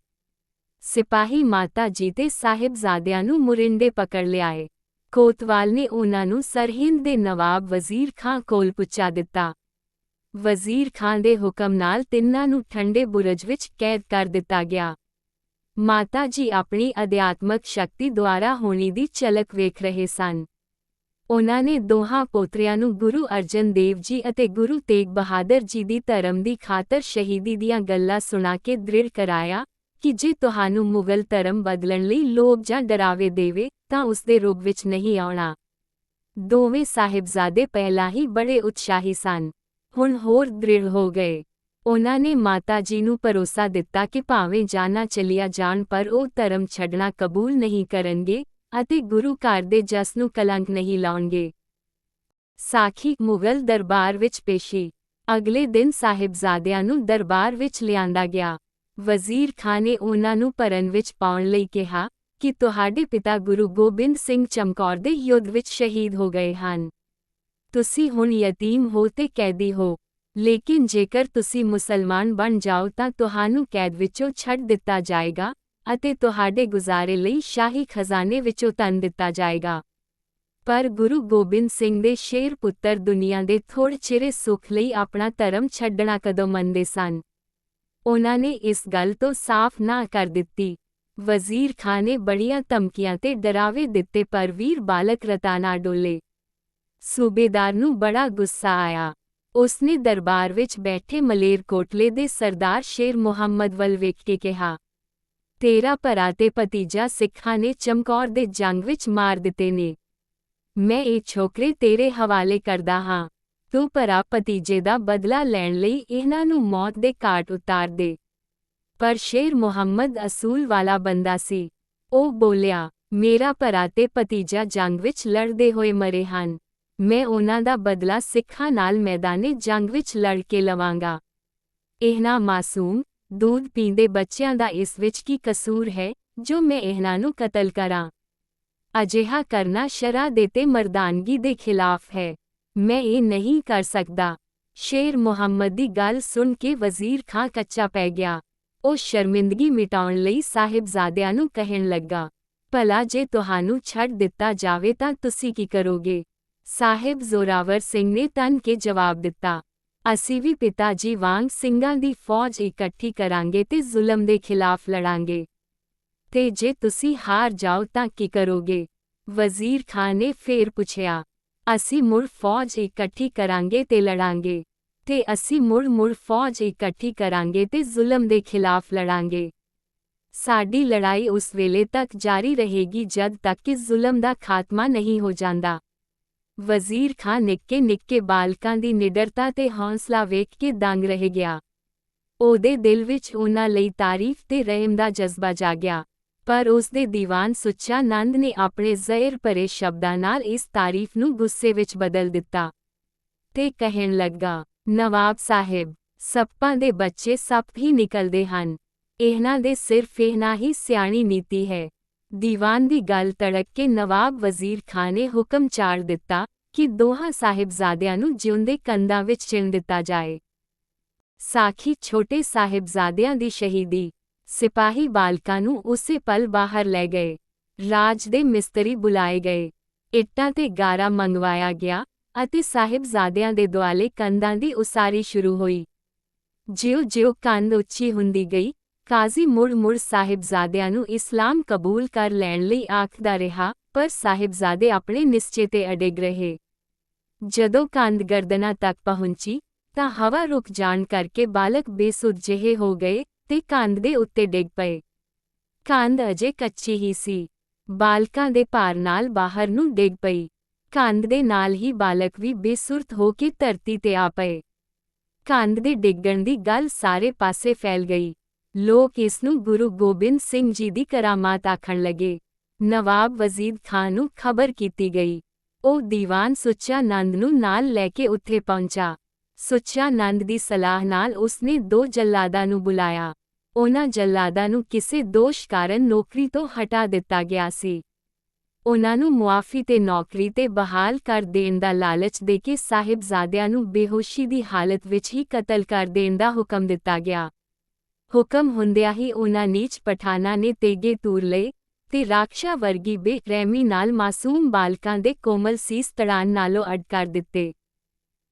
ਸਿਪਾਹੀ ਮਾਤਾ ਜੀ ਤੇ ਸਾਹਿਬਜ਼ਾਦਿਆਂ ਨੂੰ ਮੁਰਿੰਡੇ ਪਕੜ ਲਿਆਏ। ਕੋਤਵਾਲ ਨੇ ਉਹਨਾਂ ਨੂੰ ਸਰਹਿੰਦ ਦੇ ਨਵਾਬ ਵਜ਼ੀਰ ਖਾਂ ਕੋਲ ਪਹੁੰਚਾ ਦਿੱਤਾ। ਵਜ਼ੀਰ ਖਾਂ ਦੇ ਹੁਕਮ ਨਾਲ ਤਿੰਨਾਂ ਨੂੰ ਠੰਡੇ ਬੁਰਜ ਵਿੱਚ ਕੈਦ ਕਰ ਦਿੱਤਾ ਗਿਆ। ਮਾਤਾ ਜੀ ਆਪਣੀ ਅਧਿਆਤਮਕ ਸ਼ਕਤੀ ਦੁਆਰਾ ਹੋਣੀ ਦੀ ਝਲਕ ਵੇਖ ਰਹੇ ਸਨ। ਉਹਨਾਂ ਨੇ ਦੋਹਾਂ ਪੋਤਰਿਆਂ ਨੂੰ ਗੁਰੂ ਅਰਜਨ ਦੇਵ ਜੀ ਅਤੇ ਗੁਰੂ ਤੇਗ ਬਹਾਦਰ ਜੀ ਦੀ ਧਰਮ ਦੀ ਖਾਤਰ ਸ਼ਹੀਦੀ ਦੀਆਂ ਗੱਲਾਂ ਸੁਣਾ ਕੇ ਦ੍ਰਿੜ ਕਰਾਇਆ ਕਿ ਜੇ ਤੁਹਾਨੂੰ ਮੁਗਲ ਧਰਮ ਬਦਲਣ ਲਈ ਲੋਭ ਜਾਂ ਡਰਾਵੇ ਦੇਵੇ ਤਾਂ ਉਸਦੇ ਰੂਪ ਵਿੱਚ ਨਹੀਂ ਆਉਣਾ। ਦੋਵੇਂ ਸਾਹਿਬਜ਼ਾਦੇ ਪਹਿਲਾਂ ਹੀ ਬੜੇ ਉਤਸ਼ਾਹੀ ਸਨ, ਹੁਣ ਹੋਰ ਦ੍ਰਿੜ ਹੋ ਗਏ। ਉਹਨਾਂ ਨੇ ਮਾਤਾ ਜੀ ਨੂੰ ਭਰੋਸਾ ਦਿੱਤਾ ਕਿ ਭਾਵੇਂ ਜਾਨਾਂ ਚਲੀਆਂ ਜਾਣ ਪਰ ਉਹ ਧਰਮ ਛੱਡਣਾ ਕਬੂਲ ਨਹੀਂ ਕਰਨਗੇ ਅਤੇ ਗੁਰੂ ਘਰ ਦੇ ਜਸ ਨੂੰ ਕਲੰਕ ਨਹੀਂ ਲਾਉਣਗੇ। ਸਾਖੀ ਮੁਗਲ ਦਰਬਾਰ ਵਿੱਚ ਪੇਸ਼ੀ। ਅਗਲੇ ਦਿਨ ਸਾਹਿਬਜ਼ਾਦਿਆਂ ਨੂੰ ਦਰਬਾਰ ਵਿੱਚ ਲਿਆਂਦਾ ਗਿਆ। ਵਜ਼ੀਰ ਖਾਂ ਨੇ ਉਹਨਾਂ ਨੂੰ ਭਰਨ ਵਿੱਚ ਪਾਉਣ ਲਈ ਕਿਹਾ ਕਿ ਤੁਹਾਡੇ ਪਿਤਾ ਗੁਰੂ ਗੋਬਿੰਦ ਸਿੰਘ ਚਮਕੌਰ ਦੇ ਯੁੱਧ ਵਿੱਚ ਸ਼ਹੀਦ ਹੋ ਗਏ ਹਨ। ਤੁਸੀਂ ਹੁਣ ਯਤੀਮ ਹੋ ਤੇ ਕੈਦੀ ਹੋ, ਲੇਕਿਨ ਜੇਕਰ ਤੁਸੀਂ ਮੁਸਲਮਾਨ ਬਣ ਜਾਓ ਤਾਂ ਤੁਹਾਨੂੰ ਕੈਦ ਵਿੱਚੋਂ ਛੱਡ ਦਿੱਤਾ ਜਾਏਗਾ ਅਤੇ ਤੁਹਾਡੇ ਗੁਜ਼ਾਰੇ ਲਈ ਸ਼ਾਹੀ ਖਜ਼ਾਨੇ ਵਿੱਚੋਂ ਧਨ ਦਿੱਤਾ ਜਾਏਗਾ। ਪਰ ਗੁਰੂ ਗੋਬਿੰਦ ਸਿੰਘ ਦੇ ਸ਼ੇਰ ਪੁੱਤਰ ਦੁਨੀਆ ਦੇ ਥੋੜ੍ਹੇ ਚਿਰ ਸੁੱਖ ਲਈ ਆਪਣਾ ਧਰਮ ਛੱਡਣਾ ਕਦੋਂ ਮੰਨਦੇ ਸਨ? ਉਹਨਾਂ ਨੇ ਇਸ ਗੱਲ ਤੋਂ ਸਾਫ਼ ਨਾ ਕਰ ਦਿੱਤੀ। ਵਜ਼ੀਰ ਖਾਂ ਨੇ ਬੜੀਆਂ ਧਮਕੀਆਂ ਤੇ ਡਰਾਵੇ ਦਿੱਤੇ ਪਰ ਵੀਰ ਬਾਲਕ ਰਤਾ ਨਾ ਡੋਲੇ। ਸੂਬੇਦਾਰ ਨੂੰ ਬੜਾ ਗੁੱਸਾ ਆਇਆ। ਉਸਨੇ ਦਰਬਾਰ ਵਿੱਚ ਬੈਠੇ ਮਲੇਰਕੋਟਲੇ ਦੇ ਸਰਦਾਰ ਸ਼ੇਰ ਮੁਹੰਮਦ ਵੱਲ ਵੇਖ ਕੇ ਕਿਹਾ, ਤੇਰਾ ਭਰਾ ਤੇ ਭਤੀਜਾ ਸਿੱਖਾਂ ਨੇ ਚਮਕੌਰ ਦੇ ਜੰਗ ਵਿੱਚ ਮਾਰ ਦਿੱਤੇ ਨੇ। ਮੈਂ ਇਹ ਛੋਕਰੇ ਤੇਰੇ ਹਵਾਲੇ ਕਰਦਾ ਹਾਂ। ਤੂੰ ਭਰਾ ਭਤੀਜੇ ਦਾ ਬਦਲਾ ਲੈਣ ਲਈ ਇਹਨਾਂ ਨੂੰ ਮੌਤ ਦੇ ਘਾਟ ਉਤਾਰ ਦੇ। ਪਰ ਸ਼ੇਰ ਮੁਹੰਮਦ ਅਸੂਲ ਵਾਲਾ ਬੰਦਾ ਸੀ। ਉਹ ਬੋਲਿਆ, ਮੇਰਾ ਭਰਾ ਤੇ ਭਤੀਜਾ ਜੰਗ ਵਿੱਚ ਲੜਦੇ ਹੋਏ ਮਰੇ ਹਨ। ਮੈਂ ਉਹਨਾਂ ਦਾ ਬਦਲਾ ਸਿੱਖਾਂ ਨਾਲ ਮੈਦਾਨੇ ਜੰਗ ਵਿੱਚ ਲੜ ਕੇ ਲਵਾਂਗਾ। ਇਹਨਾਂ ਮਾਸੂਮ दूध पींदे बच्चों का इस विच की कसूर है जो मैं इन्हां नूं कतल करां? अजिहा करना शरा दे ते मर्दानगी दे खिलाफ है। मैं ये नहीं कर सकदा। शेर मुहम्मद दी गल सुन के वजीर खां कच्चा पै गया। ਉਹ ਸ਼ਰਮਿੰਦਗੀ ਮਿਟਾਉਣ ਲਈ ਸਾਹਿਬਜ਼ਾਦਿਆਂ ਨੂੰ ਕਹਿਣ ਲੱਗਾ, ਭਲਾ ਜੇ ਤੁਹਾਨੂੰ ਛੱਡ ਦਿੱਤਾ ਜਾਵੇ ਤਾਂ ਤੁਸੀਂ ਕੀ ਕਰੋਗੇ? ਸਾਹਿਬ ਜ਼ੋਰਾਵਰ ਸਿੰਘ ਨੇ ਤਨ ਕੇ ਜਵਾਬ ਦਿੱਤਾ, ਅਸੀਂ ਵੀ ਪਿਤਾ ਜੀ ਵਾਂਗ ਸਿੰਘਾਂ ਦੀ ਫੌਜ ਇਕੱਠੀ ਕਰਾਂਗੇ ਤੇ ਜ਼ੁਲਮ ਦੇ ਖਿਲਾਫ ਲੜਾਂਗੇ। ਤੇ ਜੇ ਤੁਸੀਂ ਹਾਰ ਜਾਓ ਤਾਂ ਕੀ ਕਰੋਗੇ? ਵਜ਼ੀਰ ਖਾਂ ਨੇ ਫੇਰ ਪੁੱਛਿਆ। ਅਸੀਂ ਮੁੜ ਫੌਜ ਇਕੱਠੀ ਕਰਾਂਗੇ ਤੇ ਲੜਾਂਗੇ। ਤੇ ਅਸੀਂ ਮੁੜ ਫੌਜ ਇਕੱਠੀ ਕਰਾਂਗੇ ਤੇ ਜ਼ੁਲਮ ਦੇ ਖਿਲਾਫ ਲੜਾਂਗੇ। ਸਾਡੀ ਲੜਾਈ ਉਸ ਵੇਲੇ ਤੱਕ ਜਾਰੀ ਰਹੇਗੀ ਜਦ ਤੱਕ ਕਿ ਜ਼ੁਲਮ ਦਾ ਖਾਤਮਾ ਨਹੀਂ ਹੋ ਜਾਂਦਾ। ਵਜ਼ੀਰ ਖਾਂ ਨਿੱਕੇ ਨਿੱਕੇ ਬਾਲਕਾਂ ਦੀ ਨਿਡਰਤਾ ਤੇ ਹੌਸਲਾ ਵੇਖ ਕੇ ਦੰਗ ਰਹਿ ਗਿਆ। ਉਹਦੇ ਦਿਲ ਵਿੱਚ ਉਹਨਾਂ ਲਈ ਤਾਰੀਫ ਤੇ ਰਹਿਮ ਦਾ ਜਜ਼ਬਾ ਜਾਗਿਆ। ਪਰ ਉਸਦੇ ਦੀਵਾਨ ਸੁੱਚਾ ਨੰਦ ਨੇ ਆਪਣੇ ਜ਼ਹਿਰ ਭਰੇ ਸ਼ਬਦਾਂ ਨਾਲ ਇਸ ਤਾਰੀਫ ਨੂੰ ਗੁੱਸੇ ਵਿੱਚ ਬਦਲ ਦਿੱਤਾ ਤੇ ਕਹਿਣ ਲੱਗਾ, ਨਵਾਬ ਸਾਹਿਬ, ਸੱਪਾਂ ਦੇ ਬੱਚੇ ਸੱਪ ਹੀ ਨਿਕਲਦੇ ਹਨ। ਇਹਨਾਂ ਦੇ ਸਿਰਫ ਇਹਨਾਂ ਹੀ ਸਿਆਣੀ ਨੀਤੀ ਹੈ। ਦੀਵਾਨ ਦੀ ਗੱਲ ਤੜਕ ਕੇ ਨਵਾਬ ਵਜ਼ੀਰ ਖਾਂ ਨੇ ਹੁਕਮ ਚਾੜ ਦਿੱਤਾ ਕਿ ਦੋਹਾਂ ਸਾਹਿਬਜ਼ਾਦਿਆਂ ਨੂੰ ਜਿਉਂਦੇ ਕੰਧਾਂ ਵਿੱਚ ਚਿਣ ਦਿੱਤਾ ਜਾਏ। ਸਾਖੀ ਛੋਟੇ ਸਾਹਿਬਜ਼ਾਦਿਆਂ ਦੀ ਸ਼ਹੀਦੀ। ਸਿਪਾਹੀ ਬਾਲਕਾਂ ਨੂੰ ਉਸੇ ਪਲ ਬਾਹਰ ਲੈ ਗਏ। ਰਾਜ ਦੇ ਮਿਸਤਰੀ ਬੁਲਾਏ ਗਏ। ਇੱਟਾਂ ਤੇ ਗਾਰਾ ਮੰਗਵਾਇਆ ਗਿਆ ਅਤੇ ਸਾਹਿਬਜ਼ਾਦਿਆਂ ਦੇ ਦੁਆਲੇ ਕੰਧਾਂ ਦੀ ਉਸਾਰੀ ਸ਼ੁਰੂ ਹੋਈ। ਜਿਉਂ-ਜਿਉਂ ਕੰਧ ਉੱਚੀ ਹੁੰਦੀ ਗਈ, ਕਾਜ਼ੀ ਮੁੜ ਸਾਹਿਬਜ਼ਾਦਿਆਂ ਨੂੰ ਇਸਲਾਮ ਕਬੂਲ ਕਰ ਲੈਣ ਲਈ ਆਖਦਾ ਰਿਹਾ, ਪਰ ਸਾਹਿਬਜ਼ਾਦੇ ਆਪਣੇ ਨਿਸ਼ਚੇ ਤੇ ਅਡਿਗ ਰਹੇ। ਜਦੋਂ ਕੰਧ ਗਰਦਨਾਂ ਤੱਕ ਪਹੁੰਚੀ ਤਾਂ ਹਵਾ ਰੁਕ ਜਾਣ ਕਰਕੇ ਬਾਲਕ ਬੇਸੁੱਧ ਜਿਹੇ ਹੋ ਗਏ ਤੇ ਕੰਧ ਦੇ ਉੱਤੇ ਡਿੱਗ ਪਏ। ਕੰਧ ਅਜੇ ਕੱਚੀ ਹੀ ਸੀ। ਬਾਲਕਾਂ ਦੇ ਭਾਰ ਨਾਲ ਬਾਹਰ ਨੂੰ ਡਿੱਗ ਪਈ। ਕੰਧ ਦੇ ਨਾਲ ਹੀ ਬਾਲਕ ਵੀ ਬੇਸੁਰਤ ਹੋ ਕੇ ਧਰਤੀ ਤੇ ਆ ਪਏ। ਕੰਧ ਦੇ ਡਿੱਗਣ ਦੀ ਗੱਲ ਸਾਰੇ ਪਾਸੇ ਫੈਲ ਗਈ। ਲੋਕ ਇਸ ਨੂੰ ਗੁਰੂ ਗੋਬਿੰਦ ਸਿੰਘ ਜੀ ਦੀ ਕਰਾਮਾਤ ਆਖਣ ਲੱਗੇ। ਨਵਾਬ ਵਜ਼ੀਰ ਖਾਨ ਨੂੰ ਖਬਰ ਕੀਤੀ ਗਈ। ਉਹ ਦੀਵਾਨ ਸੁੱਚਾ ਨੰਦ ਨੂੰ ਨਾਲ ਲੈ ਕੇ ਉੱਥੇ ਪਹੁੰਚਾ। ਸੁੱਚਾ ਨੰਦ ਦੀ ਸਲਾਹ ਨਾਲ ਉਸਨੇ 2 ਜੱਲਾਦਾਂ ਨੂੰ ਬੁਲਾਇਆ। ਉਹਨਾਂ ਜੱਲਾਦਾਂ ਨੂੰ ਕਿਸੇ ਦੋਸ਼ ਕਾਰਨ ਨੌਕਰੀ ਤੋਂ ਹਟਾ ਦਿੱਤਾ ਗਿਆ ਸੀ। ਉਹਨਾਂ ਨੂੰ ਮੁਆਫੀ ਤੇ ਨੌਕਰੀ ਤੇ ਬਹਾਲ ਕਰ ਦੇਣ ਦਾ ਲਾਲਚ ਦੇ ਕੇ ਸਾਹਿਬਜ਼ਾਦਿਆਂ ਨੂੰ ਬੇਹੋਸ਼ੀ ਦੀ ਹਾਲਤ ਵਿੱਚ ਹੀ ਕਤਲ ਕਰ ਦੇਣ ਦਾ ਹੁਕਮ ਦਿੱਤਾ ਗਿਆ। ਹੁਕਮ ਹੁੰਦਿਆਂ ਹੀ ਉਹਨਾਂ ਨੀਚ ਪਠਾਨਾਂ ਨੇ ਤੇਗੇ ਤੂਰ ਲਏ ਤੇ ਰਾਖਸ਼ਾ ਵਰਗੀ ਬੇਰਹਿਮੀ ਨਾਲ ਮਾਸੂਮ ਬਾਲਕਾਂ ਦੇ ਕੋਮਲ ਸੀਸ ਤੜਾਨ ਨਾਲੋਂ ਅੱਡ ਕਰ ਦਿੱਤੇ।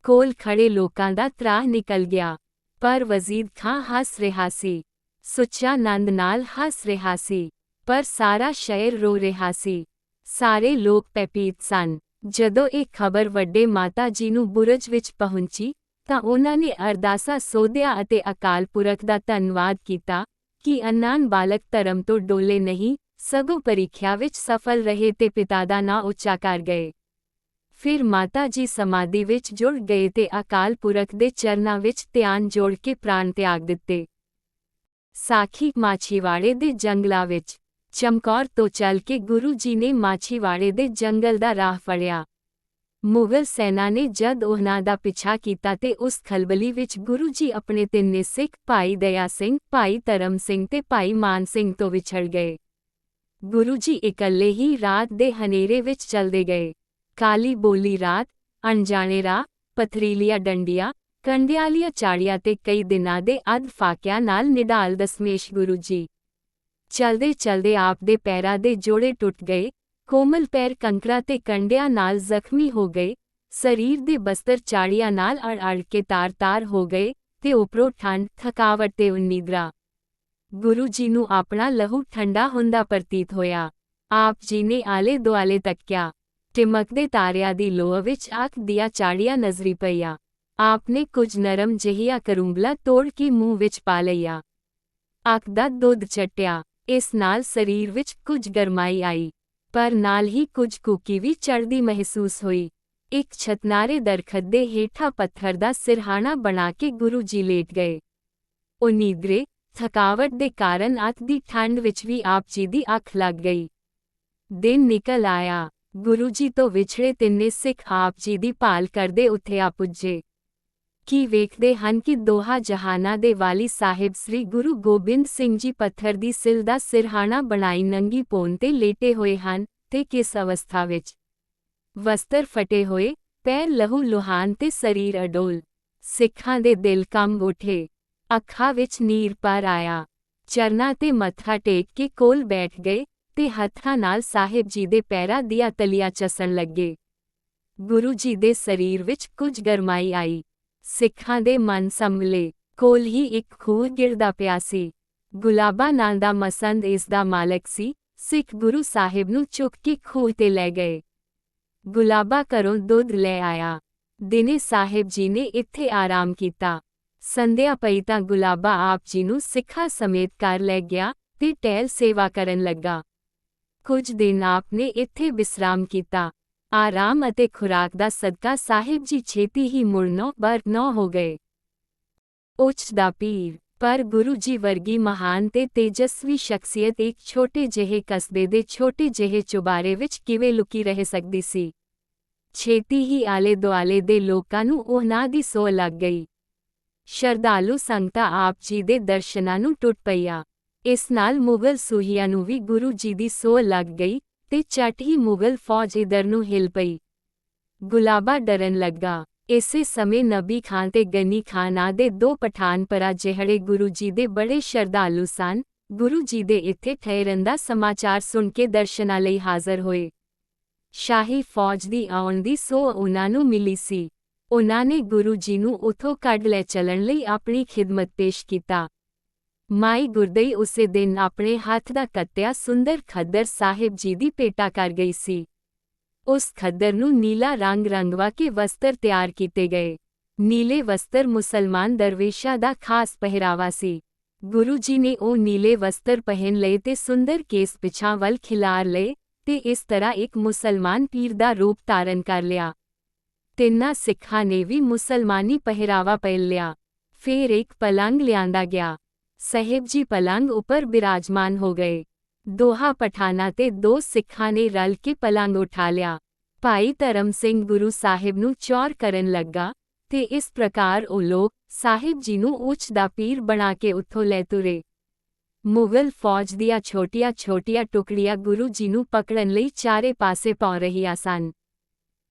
ਕੋਲ ਖੜੇ ਲੋਕਾਂ ਦਾ ਤਰਾਹ ਨਿਕਲ ਗਿਆ। ਪਰ ਵਜ਼ੀਰ ਖਾਂ ਹੱਸ ਰਿਹਾ ਸੀ। ਸੁੱਚਾ ਨੰਦ ਨਾਲ ਹੱਸ ਰਿਹਾ ਸੀ। ਪਰ ਸਾਰਾ ਸ਼ਹਿਰ ਰੋ ਰਿਹਾ ਸੀ। ਸਾਰੇ ਲੋਕ ਭੈਭੀਤ ਸਨ। ਜਦੋਂ ਇਹ ਖਬਰ ਵੱਡੇ ਮਾਤਾ ਜੀ ਨੂੰ ਬੁਰਜ ਵਿੱਚ ਪਹੁੰਚੀ ਤਾਂ ਉਹਨਾਂ ਨੇ ਅਰਦਾਸਾਂ ਸੋਧਿਆ ਅਤੇ ਅਕਾਲ ਪੁਰਖ ਦਾ ਧੰਨਵਾਦ ਕੀਤਾ ਕਿ ਅਨਾਨ ਬਾਲਕ ਧਰਮ ਤੋਂ ਡੋਲੇ ਨਹੀਂ, ਸਗੋਂ ਪ੍ਰੀਖਿਆ ਵਿੱਚ ਸਫਲ ਰਹੇ ਤੇ ਪਿਤਾ ਦਾ ਨਾਂ ਉੱਚਾ ਕਰ ਗਏ। ਫਿਰ ਮਾਤਾ ਜੀ ਸਮਾਧੀ ਵਿੱਚ ਜੁੜ ਗਏ ਤੇ ਅਕਾਲ ਪੁਰਖ ਦੇ ਚਰਨਾਂ ਵਿੱਚ ਧਿਆਨ ਜੋੜ ਕੇ ਪ੍ਰਾਣ ਤਿਆਗ ਦਿੱਤੇ। ਸਾਖੀ ਮਾਛੀਵਾੜੇ ਦੇ ਜੰਗਲਾਂ ਵਿੱਚ। ਚਮਕੌਰ ਤੋਂ ਚੱਲ ਕੇ ਗੁਰੂ ਜੀ ਨੇ ਮਾਛੀਵਾੜੇ ਦੇ ਜੰਗਲ ਦਾ ਰਾਹ ਫੜਿਆ। ਮੁਗਲ ਸੈਨਾ ਨੇ ਜਦ ਉਹਨਾਂ ਦਾ ਪਿੱਛਾ ਕੀਤਾ ਤੇ ਉਸ ਖਲਬਲੀ ਵਿੱਚ ਗੁਰੂ ਜੀ ਆਪਣੇ 3 ਸਿੱਖ ਭਾਈ ਦਇਆ ਸਿੰਘ, ਭਾਈ ਧਰਮ ਸਿੰਘ ਤੇ ਭਾਈ ਮਾਨ ਸਿੰਘ ਤੋਂ ਵਿਛੜ ਗਏ। ਗੁਰੂ ਜੀ ਇਕੱਲੇ ਹੀ ਰਾਤ ਦੇ ਹਨੇਰੇ ਵਿੱਚ ਚਲਦੇ ਗਏ। ਕਾਲੀ ਬੋਲੀ ਰਾਤ, ਅਣਜਾਣੇ ਰਾਹ, ਪਥਰੀਲੀਆਂ ਡੰਡੀਆਂ, ਕੰਡਿਆਲੀਆਂ ਚਾੜੀਆਂ ਤੇ ਕਈ ਦਿਨਾਂ ਦੇ ਅੱਧ ਫਾਕਿਆਂ ਨਾਲ ਨਿਢਾਲ ਦਸਮੇਸ਼ ਗੁਰੂ ਜੀ। ਚਲਦੇ ਚਲਦੇ ਆਪ ਦੇ ਪੈਰਾਂ ਦੇ ਜੋੜੇ ਟੁੱਟ ਗਏ। ਕੋਮਲ ਪੈਰ ਕੰਕਰਾਂ ਤੇ ਕੰਡਿਆਂ ਨਾਲ ਜ਼ਖਮੀ ਹੋ ਗਏ। ਸਰੀਰ ਦੇ ਬਸਤਰ ਚਾੜੀਆਂ ਨਾਲ ਅੜ ਕੇ ਤਾਰ-ਤਾਰ ਹੋ ਗਏ ਤੇ ਉੱਪਰੋਂ ਠੰਡ, ਥਕਾਵਟ ਤੇ ਉਨੀਂਦਰਾ। ਗੁਰੂ ਜੀ ਨੂੰ ਆਪਣਾ ਲਹੂ ਠੰਡਾ ਹੁੰਦਾ ਪ੍ਰਤੀਤ ਹੋਇਆ। ਆਪ ਜੀ ਨੇ ਆਲੇ ਦੁਆਲੇ ਤੱਕਿਆ। ਟਿਮਕਦੇ ਤਾਰਿਆਂ ਦੀ ਲੋਅ ਵਿੱਚ ਅੱਖ ਦੀਆਂ ਚਾੜੀਆਂ ਨਜ਼ਰੀ ਪਈਆਂ। ਆਪ ਨੇ ਕੁਝ ਨਰਮ ਜਿਹੀਆਂ ਕਰੂੰਬਲਾਂ ਤੋੜ ਕੇ ਮੂੰਹ ਵਿੱਚ ਪਾ ਲਈਆਂ। ਅੱਖ ਦਾ ਦੁੱਧ ਚੱਟਿਆ। ਇਸ ਨਾਲ ਸਰੀਰ ਵਿੱਚ ਕੁਝ ਗਰਮਾਈ ਆਈ, ਪਰ ਨਾਲ ਹੀ ਕੁਝ ਕੂਕੀ ਵੀ ਚੜ੍ਹਦੀ ਮਹਿਸੂਸ ਹੋਈ। ਇੱਕ ਛਤਨਾਰੇ ਦਰਖਤ ਦੇ ਹੇਠਾਂ ਪੱਥਰ ਦਾ ਸਿਰਹਾਣਾ ਬਣਾ ਕੇ ਗੁਰੂ ਜੀ ਲੇਟ ਗਏ। ਉਨੀਂਦਰੇ, ਥਕਾਵਟ ਦੇ ਕਾਰਨ ਅੱਤ ਦੀ ਠੰਡ ਵਿੱਚ ਵੀ ਆਪ ਜੀ ਦੀ ਅੱਖ ਲੱਗ ਗਈ। ਦਿਨ ਨਿਕਲ ਆਇਆ। ਗੁਰੂ ਜੀ ਤੋਂ ਵਿਛੜੇ 3 ਸਿੱਖ ਆਪ ਜੀ ਦੀ ਭਾਲ ਕਰਦੇ ਉੱਥੇ ਆ ਪੁੱਜੇ। ਕੀ ਵੇਖਦੇ ਹਨ ਕਿ ਦੋਹਾਂ ਜਹਾਨਾਂ ਦੇ ਵਾਲੀ ਸਾਹਿਬ ਸ੍ਰੀ ਗੁਰੂ ਗੋਬਿੰਦ ਸਿੰਘ ਜੀ ਪੱਥਰ ਦੀ ਸਿਲ ਦਾ ਸਿਰਹਾਣਾ ਬਣਾਈ ਨੰਗੀ ਪੌਣ ਤੇ ਲੇਟੇ ਹੋਏ ਹਨ ਤੇ ਕਿਸ ਅਵਸਥਾ ਵਿੱਚ। ਵਸਤਰ ਫਟੇ ਹੋਏ, ਪੈਰ ਲਹੂ ਲੁਹਾਨ ਤੇ ਸਰੀਰ ਅਡੋਲ। ਸਿੱਖਾਂ ਦੇ ਦਿਲ ਕੰਬ ਉੱਠੇ। ਅੱਖਾਂ ਵਿੱਚ ਨੀਰ ਭਰ ਆਇਆ। ਚਰਨਾਂ ਤੇ ਮੱਥਾ ਟੇਕ ਕੇ ਕੋਲ ਬੈਠ ਗਏ ਤੇ ਹੱਥਾਂ ਨਾਲ ਸਾਹਿਬ ਜੀ ਦੇ ਪੈਰਾਂ ਦੀਆਂ ਤਲੀਆਂ ਚੱਸਣ ਲੱਗੇ। ਗੁਰੂ ਜੀ ਦੇ ਸਰੀਰ ਵਿੱਚ ਕੁਝ ਗਰਮਾਈ ਆਈ। ਸਿੱਖਾਂ ਦੇ ਮਨ ਸੰਭਲੇ। ਕੋਲ ਹੀ ਇੱਕ ਖੂਹ ਗਿਰਦਾ ਪਿਆ ਸੀ। ਗੁਲਾਬਾ ਨਾਂ ਦਾ ਮਸੰਦ ਇਸ ਦਾ ਮਾਲਕ ਸੀ। ਸਿੱਖ ਗੁਰੂ ਸਾਹਿਬ ਨੂੰ ਚੁੱਕ ਕੇ ਖੂਹ ਤੇ ਲੈ ਗਏ। ਗੁਲਾਬਾ ਘਰੋਂ ਦੁੱਧ ਲੈ ਆਇਆ। ਦਿਨੇ ਸਾਹਿਬ ਜੀ ਨੇ ਇੱਥੇ ਆਰਾਮ ਕੀਤਾ। ਸੰਧਿਆ ਪਈ ਤਾਂ ਗੁਲਾਬਾ ਆਪ ਜੀ ਨੂੰ ਸਿੱਖਾਂ ਸਮੇਤ ਘਰ ਲੈ ਗਿਆ ਤੇ ਟਹਿਲ ਸੇਵਾ ਕਰਨ ਲੱਗਾ। ਕੁਝ ਦਿਨ ਆਪ ਨੇ ਇੱਥੇ ਵਿਸਰਾਮ ਕੀਤਾ। ਆਰਾਮ ਅਤੇ ਖੁਰਾਕ ਦਾ ਸਦਕਾ ਸਾਹਿਬ ਜੀ ਛੇਤੀ ਹੀ ਮੁੜਨੋਂ ਬਰਨੌ ਹੋ ਗਏ। ਉੱਚ ਦਾ ਪੀਰ। ਪਰ ਗੁਰੂ ਜੀ ਵਰਗੀ ਮਹਾਨ ਤੇ ਤੇਜਸਵੀ ਸ਼ਖਸੀਅਤ ਇੱਕ ਛੋਟੇ ਜਿਹੇ ਕਸਬੇ ਦੇ ਛੋਟੇ ਜਿਹੇ ਚੁਬਾਰੇ ਵਿੱਚ ਕਿਵੇਂ ਲੁਕੀ ਰਹਿ ਸਕਦੀ ਸੀ। ਛੇਤੀ ਹੀ ਆਲੇ ਦੁਆਲੇ ਦੇ ਲੋਕਾਂ ਨੂੰ ਉਹਨਾਂ ਦੀ ਸੋਹ ਲੱਗ ਗਈ। ਸ਼ਰਧਾਲੂ ਸੰਗਤਾਂ ਆਪ ਜੀ ਦੇ ਦਰਸ਼ਨਾਂ ਨੂੰ ਟੁੱਟ ਪਈਆਂ। ਇਸ ਨਾਲ ਮੁਗਲ ਸੂਹੀਆਂ ਨੂੰ ਵੀ ਗੁਰੂ ਜੀ ਦੀ ਸੋਹ ਲੱਗ ਗਈ ਤੇ ਝੱਟ ਹੀ ਮੁਗਲ ਫੌਜ ਇਧਰ ਨੂੰ ਹਿਲ ਪਈ। ਗੁਲਾਬਾ ਡਰਨ ਲੱਗਾ। ਇਸੇ ਸਮੇਂ ਨਬੀ ਖਾਂ ਤੇ ਗਨੀ ਖਾਂ ਨਾਂ ਦੇ 2 ਪਠਾਨ ਭਰਾ ਜਿਹੜੇ ਗੁਰੂ ਜੀ ਦੇ ਬੜੇ ਸ਼ਰਧਾਲੂ ਸਨ, ਗੁਰੂ ਜੀ ਦੇ ਇੱਥੇ ਠਹਿਰਨ ਦਾ ਸਮਾਚਾਰ ਸੁਣ ਕੇ ਦਰਸ਼ਨਾਂ ਲਈ ਹਾਜ਼ਰ ਹੋਏ। ਸ਼ਾਹੀ ਫੌਜ ਦੀ ਆਉਣ ਦੀ ਸੋਹ ਉਹਨਾਂ ਨੂੰ ਮਿਲੀ ਸੀ। ਉਹਨਾਂ ਨੇ ਗੁਰੂ ਜੀ ਨੂੰ ਉੱਥੋਂ ਕੱਢ ਲੈ ਚੱਲਣ ਲਈ ਆਪਣੀ ਖਿਦਮਤ ਪੇਸ਼ ਕੀਤਾ। ਮਾਈ ਗੁਰਦਈ ਉਸੇ ਦਿਨ ਆਪਣੇ ਹੱਥ ਦਾ ਕੱਤਿਆ ਸੁੰਦਰ ਖੱਦਰ ਸਾਹਿਬ ਜੀ ਦੀ ਭੇਟਾ ਕਰ ਗਈ ਸੀ। ਉਸ ਖੱਦਰ ਨੂੰ ਨੀਲਾ ਰੰਗ ਰੰਗਵਾ ਕੇ ਵਸਤਰ ਤਿਆਰ ਕੀਤੇ ਗਏ। ਨੀਲੇ ਵਸਤਰ ਮੁਸਲਮਾਨ ਦਰਵੇਸ਼ਾਂ ਦਾ ਖਾਸ ਪਹਿਰਾਵਾ ਸੀ। ਗੁਰੂ ਜੀ ਨੇ ਉਹ ਨੀਲੇ ਵਸਤਰ ਪਹਿਨ ਲਏ ਤੇ ਸੁੰਦਰ ਕੇਸ ਪਿਛਾਂ ਵੱਲ ਖਿਲਾਰ ਲਏ ਤੇ ਇਸ ਤਰ੍ਹਾਂ ਇੱਕ ਮੁਸਲਮਾਨ ਪੀਰ ਦਾ ਰੂਪ ਧਾਰਨ ਕਰ ਲਿਆ। ਤਿੰਨਾਂ ਸਿੱਖਾਂ ਨੇ ਵੀ ਮੁਸਲਮਾਨੀ ਪਹਿਰਾਵਾ ਪਹਿਨ ਲਿਆ। ਫਿਰ ਇੱਕ ਪਲੰਗ ਲਿਆਂਦਾ ਗਿਆ। ਸਾਹਿਬ ਜੀ ਪਲੰਗ ਉੱਪਰ ਬਿਰਾਜਮਾਨ ਹੋ ਗਏ। ਦੋਹਾਂ ਪਠਾਨਾਂ ਤੇ 2 ਸਿੱਖਾਂ ਨੇ ਰਲ ਕੇ ਪਲੰਗ ਉਠਾ ਲਿਆ। ਭਾਈ ਧਰਮ ਸਿੰਘ ਗੁਰੂ ਸਾਹਿਬ ਨੂੰ ਚੌਰ ਕਰਨ ਲੱਗਾ, ਤੇ ਇਸ ਪ੍ਰਕਾਰ ਉਹ ਲੋਕ ਸਾਹਿਬ ਜੀ ਨੂੰ ਉੱਚ ਦਾ ਪੀਰ ਬਣਾ ਕੇ ਉੱਥੋਂ ਲੈ ਤੁਰੇ। ਮੁਗਲ ਫੌਜ ਦੀਆਂ ਛੋਟੀਆਂ-ਛੋਟੀਆਂ ਟੁਕੜੀਆਂ ਗੁਰੂ ਜੀ ਨੂੰ ਪਕੜਨ ਲਈ ਚਾਰੇ ਪਾਸੇ ਪਹੁੰਚ ਰਹੀਆਂ ਸਨ।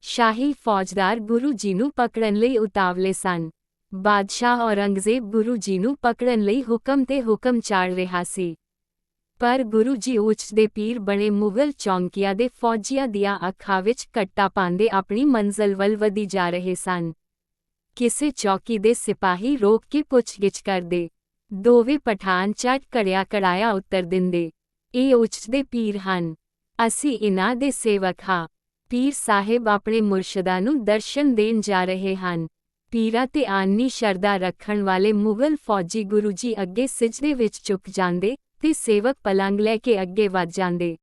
ਸ਼ਾਹੀ ਫੌਜਦਾਰ ਗੁਰੂ ਜੀ ਨੂੰ ਪਕੜਨ ਲਈ ਉਤਾਵਲੇ ਸਨ। ਬਾਦਸ਼ਾਹ ਔਰੰਗਜ਼ੇਬ ਗੁਰੂ ਜੀ ਨੂੰ ਪਕੜਨ ਲਈ ਹੁਕਮ ਤੇ ਹੁਕਮ ਚਾੜ ਰਿਹਾ ਸੀ। ਪਰ ਗੁਰੂ ਜੀ ਉੱਚ ਦੇ ਪੀਰ ਬਣੇ ਮੁਗਲ ਚੌਂਕੀਆਂ ਦੇ ਫੌਜੀਆਂ ਦੀਆਂ ਅੱਖਾਂ ਵਿੱਚ ਕੱਟਾ ਪਾਉਂਦੇ ਆਪਣੀ ਮੰਜ਼ਲ ਵੱਲ ਵਧੀ ਜਾ ਰਹੇ ਸਨ। ਕਿਸੇ ਚੌਕੀ ਦੇ ਸਿਪਾਹੀ ਰੋਕ ਕੇ ਪੁੱਛਗਿੱਛ ਕਰਦੇ। ਦੋਵੇਂ ਪਠਾਨ ਝਟ ਕੜਿਆ ਕੜਾਇਆ ਉੱਤਰ ਦਿੰਦੇ, ਇਹ ਉੱਚ ਦੇ ਪੀਰ ਹਨ, ਅਸੀਂ ਇਨ੍ਹਾਂ ਦੇ ਸੇਵਕ ਹਾਂ। ਪੀਰ ਸਾਹਿਬ ਆਪਣੇ ਮੁਰਸ਼ਿਦਾਂ ਨੂੰ ਦਰਸ਼ਨ ਦੇਣ ਜਾ ਰਹੇ ਹਨ। ਪੀਰਾਂ ਤੇ ਆਨੀ ਸ਼ਰਧਾ ਰੱਖਣ ਵਾਲੇ ਮੁਗਲ ਫੌਜੀ ਗੁਰੂ ਜੀ ਅੱਗੇ ਸਿਜਦੇ ਵਿੱਚ ਝੁਕ ਜਾਂਦੇ ਤੇ ਸੇਵਕ ਪਲੰਗ ਲੈ ਕੇ ਅੱਗੇ ਵਧ ਜਾਂਦੇ।